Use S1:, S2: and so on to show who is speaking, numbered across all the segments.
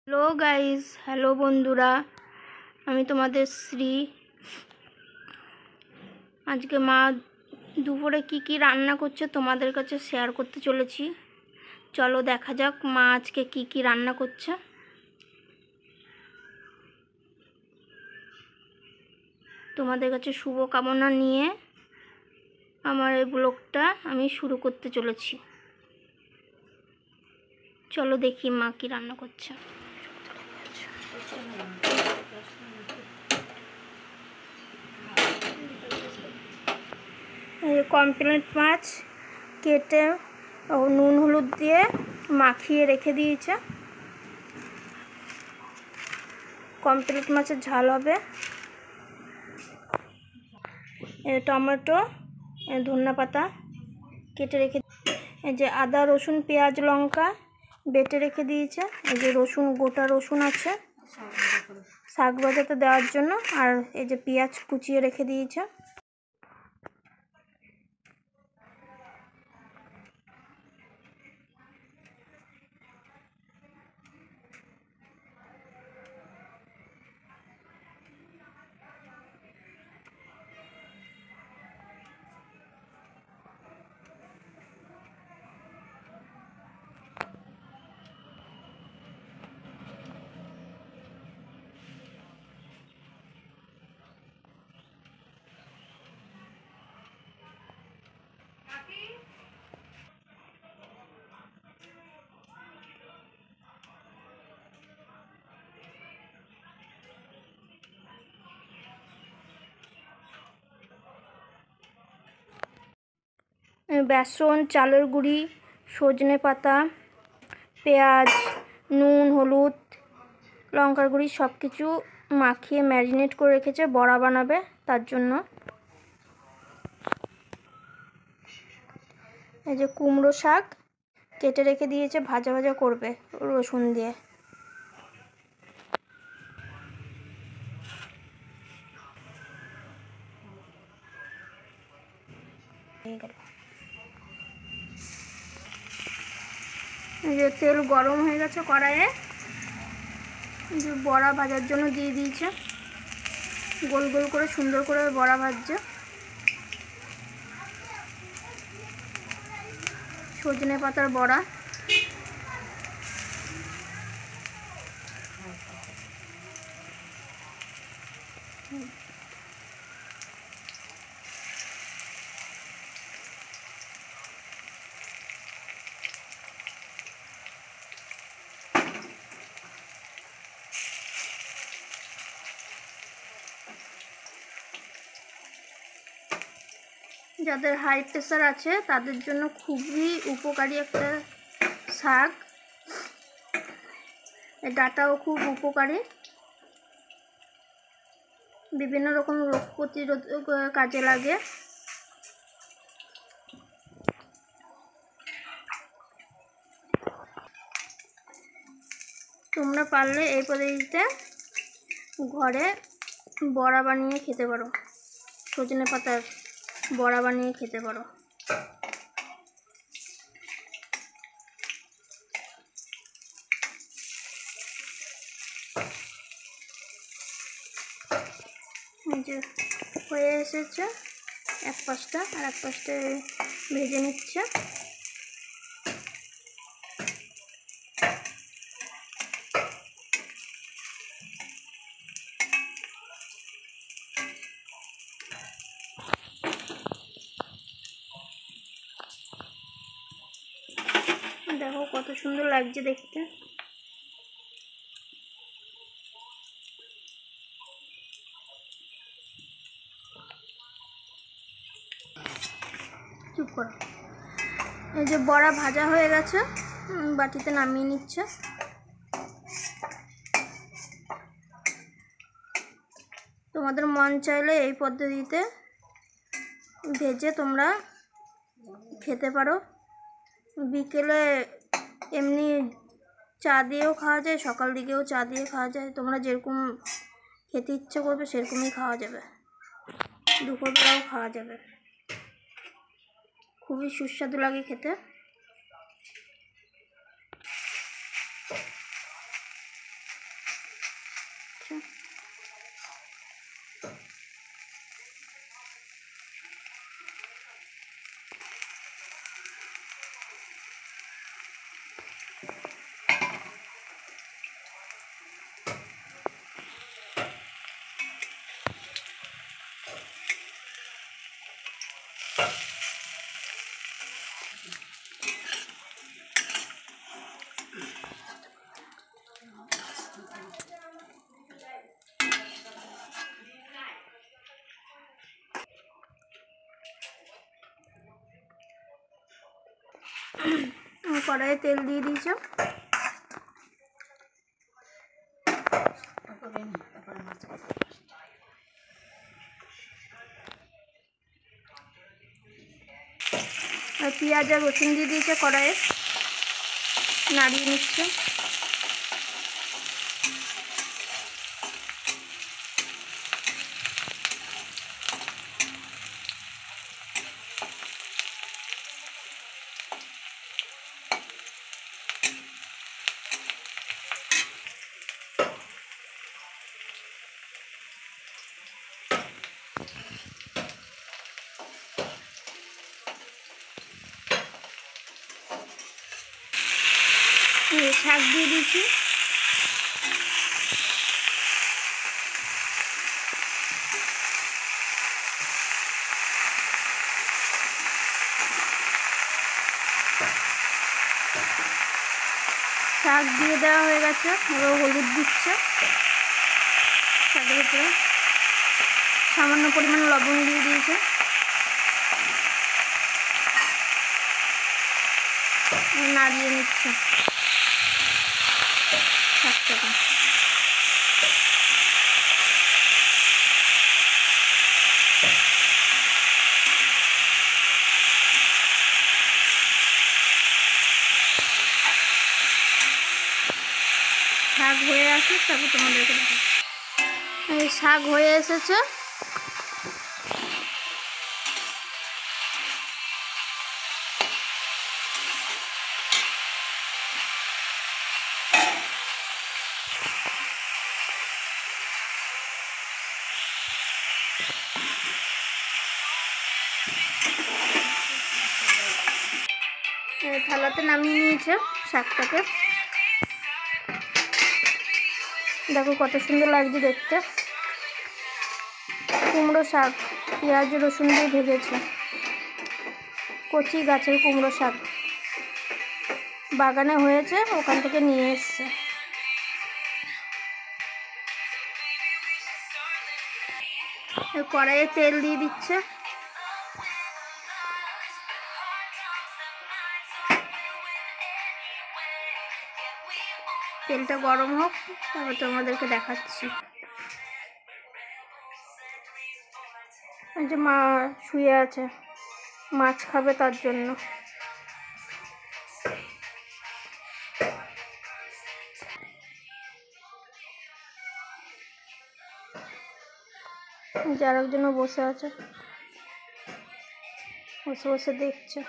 S1: Hello guys, hello বন্ধুরা, আমি তোমাদের শ্রী। আজকে মা দুপুরে কি রান্না করছে তোমাদের কাছে শেয়ার করতে চলেছি। চলো দেখা যাক মা আজকে কি রান্না করছে। তোমাদের কাছে শুভকামনা নিয়ে আমার এই ব্লগটা আমি শুরু করতে চলেছি। চলো দেখি মা কি রান্না করছে। কমপ্লেট মাছ কেটে নুন হলুদ দিয়ে মাখিয়ে রেখে দিয়েছে। কমপ্লেট মাছের ঝাল হবে। টমেটো, ধনিয়া পাতা কেটে রেখে, এই যে আদা রসুন পেঁয়াজ লঙ্কা বেটে রেখে দিয়েছে। এই যে রসুন, গোটা রসুন আছে শাক ভাজাতে দেওয়ার জন্য, আর এই যে পেঁয়াজ কুচিয়ে রেখে দিয়েছে। বেসন, চালের গুঁড়ি, সজনে পাতা, পেঁয়াজ, নুন হলুদ লঙ্কার গুঁড়ি সব কিছু মাখিয়ে ম্যারিনেট করে রেখেছে বড়া বানাবে তার জন্য। এই যে কুমড়ো শাক কেটে রেখে দিয়েছে, ভাজা ভাজা করবে রসুন দিয়ে। এই যে তেল গরম হয়ে গেছে কড়াইয়ে, যে বড়া ভাজার জন্য দিয়ে দিয়েছে। গোল গোল করে সুন্দর করে বড়া ভাজছে। সজনে পাতার বড়া। যাদের হাই প্রেশার আছে তাদের জন্য খুবই উপকারী একটা শাক। ডাঁটাও খুব উপকারী, বিভিন্ন রকম রোগ প্রতিরোধক কাজে লাগে। তোমরা পারলে এই পদ্ধতিতে ঘরে বড়া বানিয়ে খেতে পারো, সজনে পাতার বড়া বানিয়ে খেতে পারো। যে হয়ে এসেছে এক পাশটা, আর এক পাশটা ভেজে নিচ্ছে। দেখো কত সুন্দর লাগছে দেখতে। চুপ করো। এই যে বড়া ভাজা হয়ে গেছে, বাটিতে নামিয়ে নিচ্ছে। তোমাদের মন চাইলে এই পদ্ধতিতে ভেজে তোমরা খেতে পারো। বিকেলে এমনি চা দিয়েও খাওয়া যায়, সকাল দিকেও চা দিয়ে খাওয়া যায়। তোমরা যেরকম খেতে ইচ্ছে করবে সেরকমই খাওয়া যাবে, দুপুরবেলাও খাওয়া যাবে। খুবই সুস্বাদু লাগে খেতে। নিচ্ছে। কড়াইয়ে তেল দিয়ে দিয়েছ। পেঁয়াজ আর রসুন দিয়ে দিয়েছে কড়াইয়ে, নাড়িয়ে নিচ্ছে। শাক দিয়ে দিয়েছি। শাক দিয়ে দেওয়া হয়ে গেছে, হলুদ দিচ্ছে শাকের উপরে, সামান্য পরিমাণ লবণ দিয়ে দিয়েছে, নাড়িয়ে নিচ্ছে শাকটাকে। শাক হয়ে আসে তারপর তোমাদেরকে দেখাচ্ছি। এই শাক হয়ে এসেছে। থালাতে নামিয়ে নিয়েছে শাকটাকে। দেখো কত সুন্দর লাগছে দেখতে। কুমড়ো শাক পেঁয়াজ রসুন দিয়ে ভেজেছে, কচি গাছের কুমড়ো শাক, বাগানে হয়েছে, ওখান থেকে নিয়ে এসছে। কড়াইয়ে তেল দিয়ে দিচ্ছে। তেলটা গরম হোক তারপর তোমাদেরকে দেখাচ্ছি। এই যে মা শুয়ে আছে, মাছ খাবে তার জন্য। যার একজনও বসে আছে, বসে বসে দেখছে।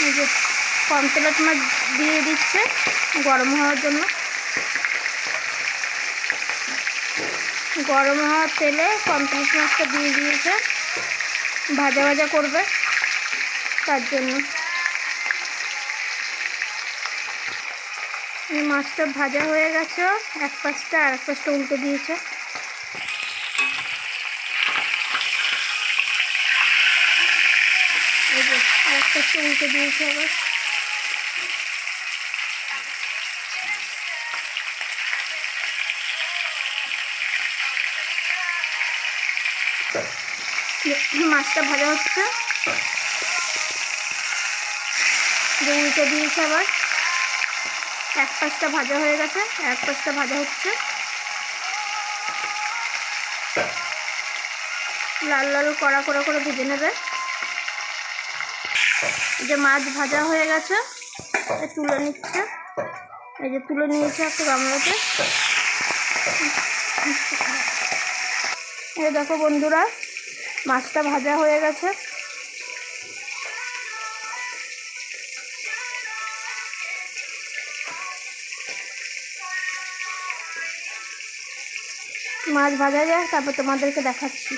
S1: এই যে পমফ্রেট মাছ দিয়ে দিচ্ছে গরম হওয়ার জন্য। গরম হওয়ার তেলে পমফ্রেট মাছটা দিয়ে দিয়েছে, ভাজা ভাজা করবে তার জন্য। এই মাছটা ভাজা হয়ে গেছে, এক পাশটা আর এক পাশটা উল্টে দিয়েছে। এই যে আর এক পাশটা উল্টে দিয়েছে আবার। মাছটা ভাজা হচ্ছে, উল্টে দিয়েছে আবার। এক পাশটা ভাজা হয়ে গেছে, এক পাশটা ভাজা হচ্ছে। লাল লাল কড়া করে ভেজে নেবে। যে মাছ ভাজা হয়ে গেছে, তুলে নিচ্ছে। এই যে তুলে নিয়েছে একটা গামলাতে। এই দেখো বন্ধুরা, মাছটা ভাজা হয়ে গেছে। মাছ ভাজা যায়, তারপর তোমাদেরকে দেখাচ্ছি।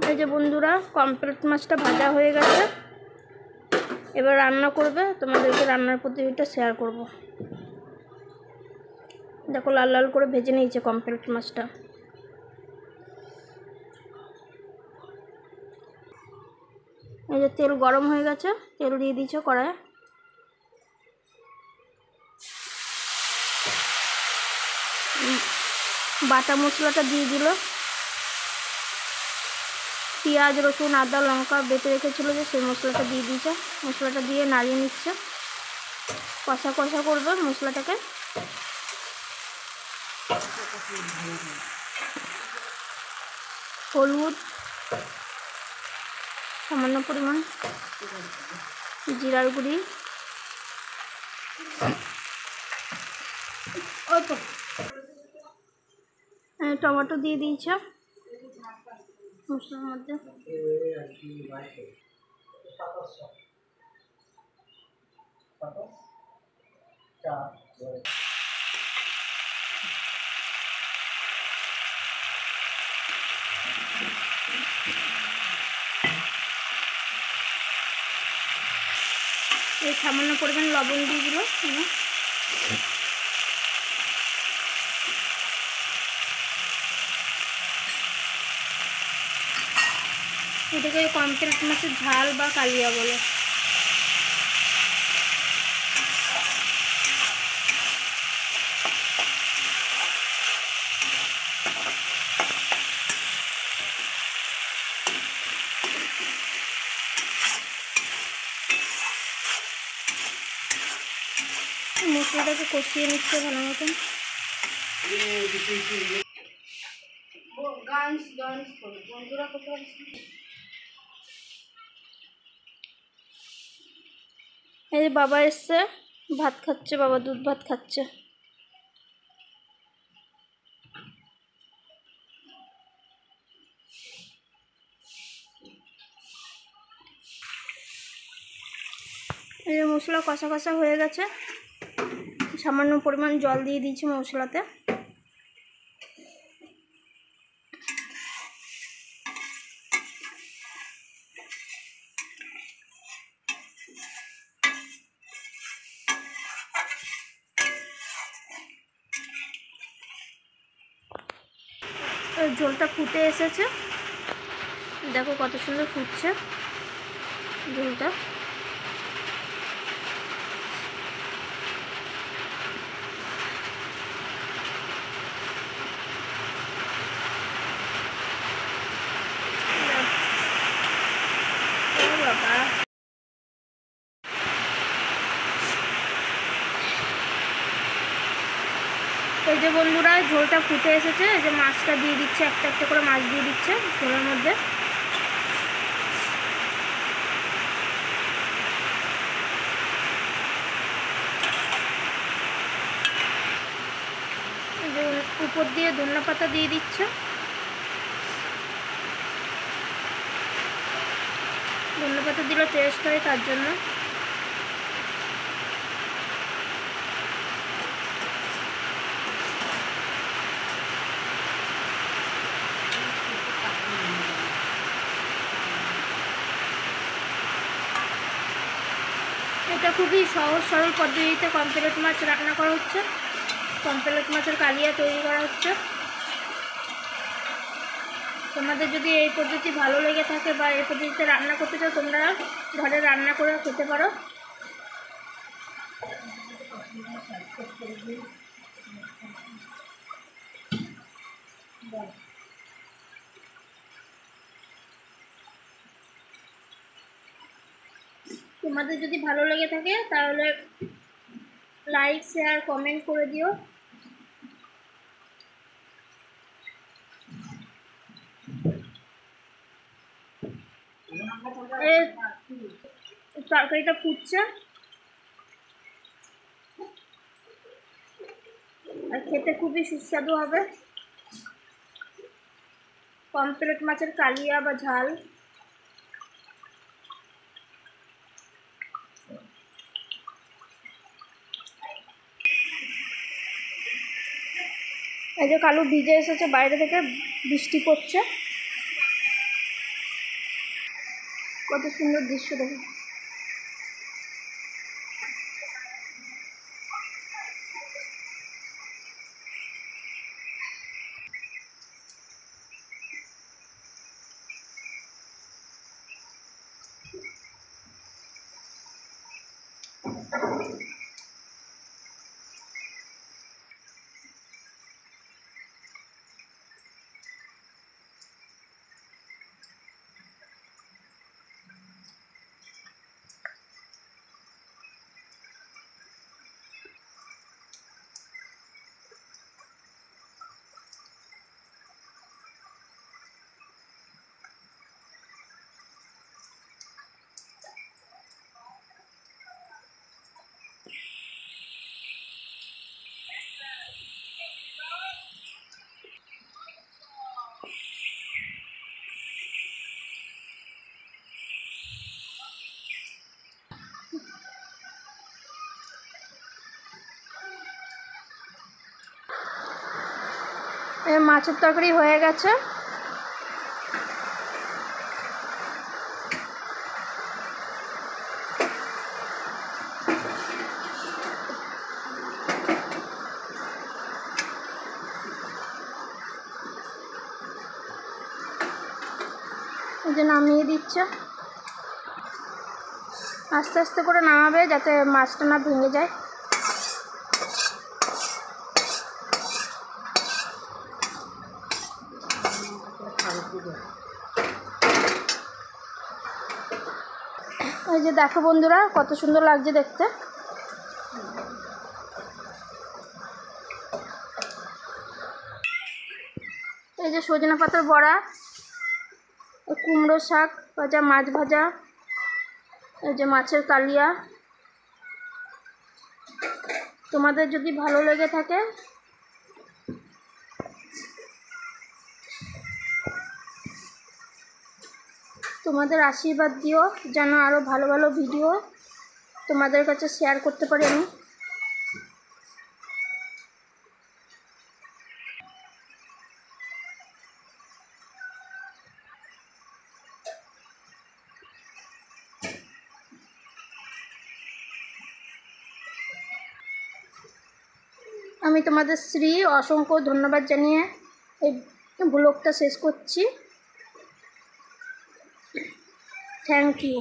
S1: এই যে বন্ধুরা, কমপ্লিট মাছটা ভাজা হয়ে গেছে। এবার রান্না করবে, তোমাদেরকে রান্নার পদ্ধতিটা শেয়ার করব। দেখো লাল লাল করে ভেজে নিয়েছে কমপ্লিট মাছটা। এই যে তেল গরম হয়ে গেছে, তেল দিয়ে দিয়েছে কড়াইয়ে। বাটা মশলাটা দিয়ে দিল। পেঁয়াজ রসুন আদা লঙ্কা বেটে রেখেছিল যে, সেই মশলাটা দিয়ে দিয়েছে। মশলাটা দিয়ে নাড়িয়ে নিচ্ছে, কষা কষা করবে মশলাটাকে। হলুদ সামান্য পরিমাণ, জিরার গুঁড়ি, টমেটো দিয়ে দিয়েছে মশলার মধ্যে। এই সামান্য পরিমাণ লবণ দিয়ে দিল। এটাকে কমপ্লিট মাছের ঝাল বা কালিয়া বলে। মশলাটাকে কষিয়ে নিচ্ছে ভালো মতন। এই যে বাবা এসছে, ভাত খাচ্ছে, বাবা দুধ ভাত খাচ্ছে। এই যে মশলা কষা কষা হয়ে গেছে, সামান্য পরিমাণ জল দিয়ে দিয়েছি মশলাতে। ঝোলটা ফুটে এসেছে, দেখো কত সুন্দর ফুটছে ঝোলটা। এই যে বন্ধুরা, ঝোলটা ফুটে এসেছে। এই যে মাছটা দিয়ে দিচ্ছে, একটা একটা করে মাছ দিয়ে দিচ্ছে ঝোলের মধ্যে। উপর দিয়ে ধনিয়া পাতা দিয়ে দিচ্ছে। ধনিয়া পাতা দিলে টেস্ট হয়, তার জন্য। এটা খুবই সহজ সরল পদ্ধতিতে কমপ্লিট মাছ রান্না করা হচ্ছে। কমপ্লিট মাছের কালিয়া তৈরি করা হচ্ছে। তোমাদের যদি এই পদ্ধতি ভালো লেগে থাকে বা এই পদ্ধতিতে রান্না করতে চাও, তোমরা ঘরে রান্না করে খেতে পারো। তোমাদের যদি ভালো লেগে থাকে তাহলে লাইক শেয়ার কমেন্ট করে দিও। তরকারিটা ফুটছে আর খেতে খুবই সুস্বাদু হবে। পমফ্রেট মাছের কালিয়া বা ঝাল। এই যে কালু ভিজে এসেছে বাইরে থেকে, বৃষ্টি পড়ছে। কত সুন্দর দৃশ্য দেখো। মাছের তরকারি হয়ে গেছে। এই যে নামিয়ে দিচ্ছে, আস্তে আস্তে করে নামাবে যাতে মাছটা না ভেঙে যায়। এই যে দেখো বন্ধুরা, কত সুন্দর লাগছে দেখতে। এই যে সজনা পাতার বড়া, কুমড়ো শাক ভাজা, মাছ ভাজা, এই যে মাছের কালিয়া। তোমাদের যদি ভালো লেগে থাকে তোমাদের আশীর্বাদ দিও যেন আরও ভালো ভালো ভিডিও তোমাদের কাছে শেয়ার করতে পারি আমি। আমি তোমাদের শ্রী অসংখ্য ধন্যবাদ জানিয়ে এই ব্লগটা শেষ করছি। Thank you.